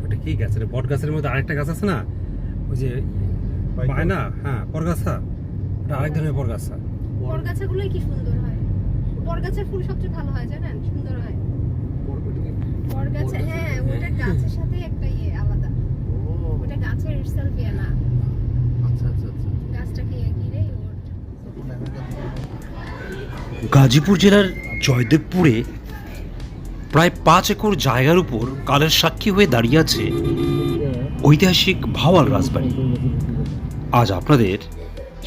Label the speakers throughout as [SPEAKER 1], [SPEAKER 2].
[SPEAKER 1] ওটা কি গাছ রে? বট গাছের মধ্যে আরেকটা গাছ আছে না, ওই যে পায়না, হ্যাঁ পরগাছা, ওটা আরেক ধরনের পরগাছা।
[SPEAKER 2] পরগাছাগুলোই কি সুন্দর হয়, পরগাছার ফুল সবচেয়ে ভালো হয় জানেন, সুন্দর হয় পরগাছা। হ্যাঁ ওটা গাছের সাথে একটা আলাদা, ওটা গাছের ইটসেলফ না। আচ্ছা আচ্ছা আচ্ছা, গাছটাকে ঘিরে
[SPEAKER 3] গাজীপুর জেলার জয়দেবপুরে প্রায় 5 একর জায়গার উপর কালের সাক্ষী হয়ে দাঁড়িয়ে আছে ঐতিহাসিক ভাওয়াল রাজবাড়ি। আজ আপনাদের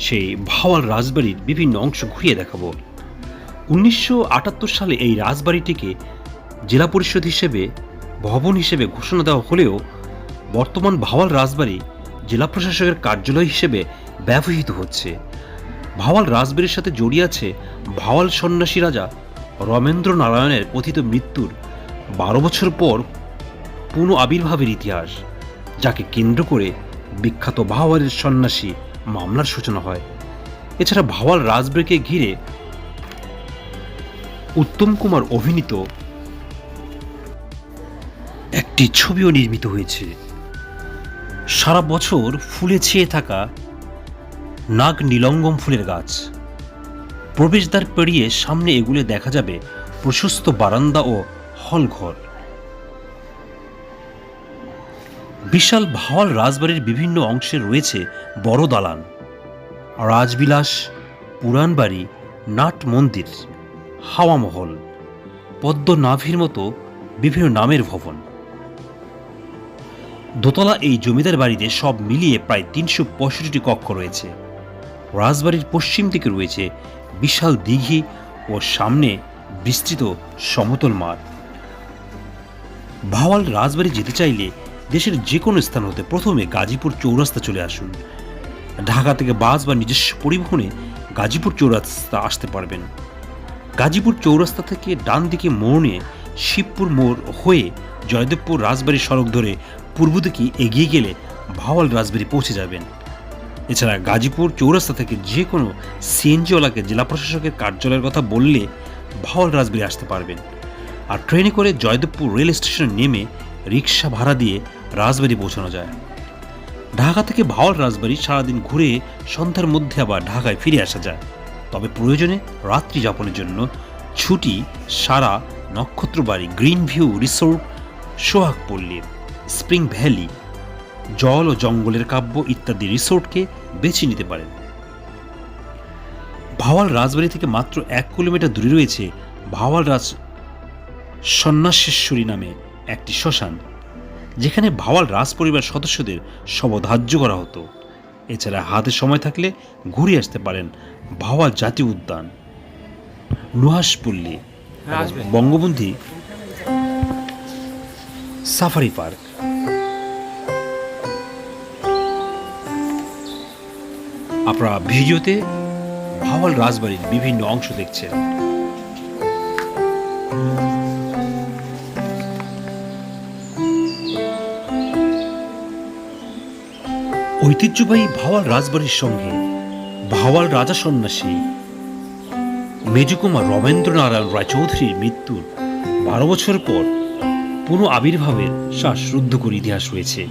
[SPEAKER 3] সেই ভাওয়াল রাজবাড়ির বিভিন্ন অংশ ঘুরিয়ে দেখাবো। 1978 সালে এই রাজবাড়িটিকে জেলা পরিষদ হিসেবে ভবন হিসেবে ঘোষণা দেওয়া হলেও বর্তমান ভাওয়াল রাজবাড়ি জেলা প্রশাসকের কার্যালয় হিসেবে ব্যবহৃত হচ্ছে। ভাওয়াল রাজবাড়ির সাথে জড়িয়ে আছে ভাওয়াল সন্ন্যাসী রাজা রমেন্দ্র নারায়ণের কথিত মৃত্যুর 12 বছর পর পুনঃ আবির্ভাবের ইতিহাস, যাকে কেন্দ্র করে বিখ্যাত ভাওয়ালের সন্ন্যাসী মামলার সূচনা হয়। এছাড়া ভাওয়াল রাজবাড়িকে ঘিরে উত্তম কুমার অভিনীত একটি ছবিও নির্মিত হয়েছে। সারা বছর ফুলে ছেয়ে থাকা নাগ নীলঙ্গম ফুলের গাছ, প্রবেশদ্বার পেরিয়ে সামনে এগুলে দেখা যাবে প্রশস্ত বারান্দা ও হলঘর। বিশাল ভাওয়াল রাজবাড়ির বিভিন্ন অংশে রয়েছে বড় দালান, রাজবিলাস, পুরাণবাড়ি, নাট মন্দির, হাওয়া মহল, পদ্মনাভির মতো বিভিন্ন নামের ভবন। দোতলা এই জমিদার বাড়িতে সব মিলিয়ে প্রায় 365টি কক্ষ রয়েছে। রাজবাড়ির পশ্চিম দিকে রয়েছে বিশাল দিঘি ও সামনে বিস্তৃত সমতল মাঠ। ভাওয়াল রাজবাড়ি যেতে চাইলে দেশের যে কোনো স্থান হতে প্রথমে গাজীপুর চৌরাস্তা চলে আসুন। ঢাকা থেকে বাস বা নিজস্ব পরিবহনে গাজীপুর চৌরাস্তা আসতে পারবেন। গাজীপুর চৌরাস্তা থেকে ডান দিকে মোড় নিয়ে শিবপুর মোড় হয়ে জয়দেবপুর রাজবাড়ি সড়ক ধরে পূর্ব দিকে এগিয়ে গেলে ভাওয়াল রাজবাড়ি পৌঁছে যাবেন। এছাড়া গাজীপুর চৌরাস্তা থেকে যে কোনো সিএনজিওয়ালাকে জেলা প্রশাসকের কার্যালয়ের কথা বললে ভাওয়াল রাজবাড়ি আসতে পারবেন। আর ট্রেনে করে জয়দেবপুর রেল স্টেশনে নেমে রিক্সা ভাড়া দিয়ে রাজবাড়ি পৌঁছানো যায়। ঢাকা থেকে ভাওয়াল রাজবাড়ি সারাদিন ঘুরে সন্ধ্যার মধ্যে আবার ঢাকায় ফিরে আসা যায়। তবে প্রয়োজনে রাত্রি যাপনের জন্য ছুটি সারা Nakshatrabari, green view resort, Sohagpolli, spring valley, জল ও জঙ্গলের কাব্য ইত্যাদি রিসোর্টকে বেছে নিতে পারেন। ভাওয়াল রাজবাড়ি থেকে মাত্র 1 কিলোমিটার দূরে রয়েছে ভাওয়াল রাজ সন্ন্যাসেশ্বরী নামে একটি শ্মশান, যেখানে ভাওয়াল রাজ পরিবার সদস্যদের শবধার্য করা হতো। এছাড়া হাতে সময় থাকলে ঘুরে আসতে পারেন ভাওয়াল জাতীয় উদ্যান, নুহাসপল্লী, বঙ্গবন্ধু সাফারি পার্ক। আপনারা ভিডিওতে ভাওয়াল রাজবাড়ির বিভিন্ন অংশ দেখছেন। ঐতিহ্যবাহী ভাওয়াল রাজবাড়ির সঙ্গে ভাওয়াল রাজা সন্ন্যাসী মেজকুমার রমেন্দ্র নারায়ণ রায় চৌধুরীর মৃত্যুর 12 বছর পর পুনঃ আবির্ভাবের শ্বাসরুদ্ধকর ইতিহাস রয়েছে।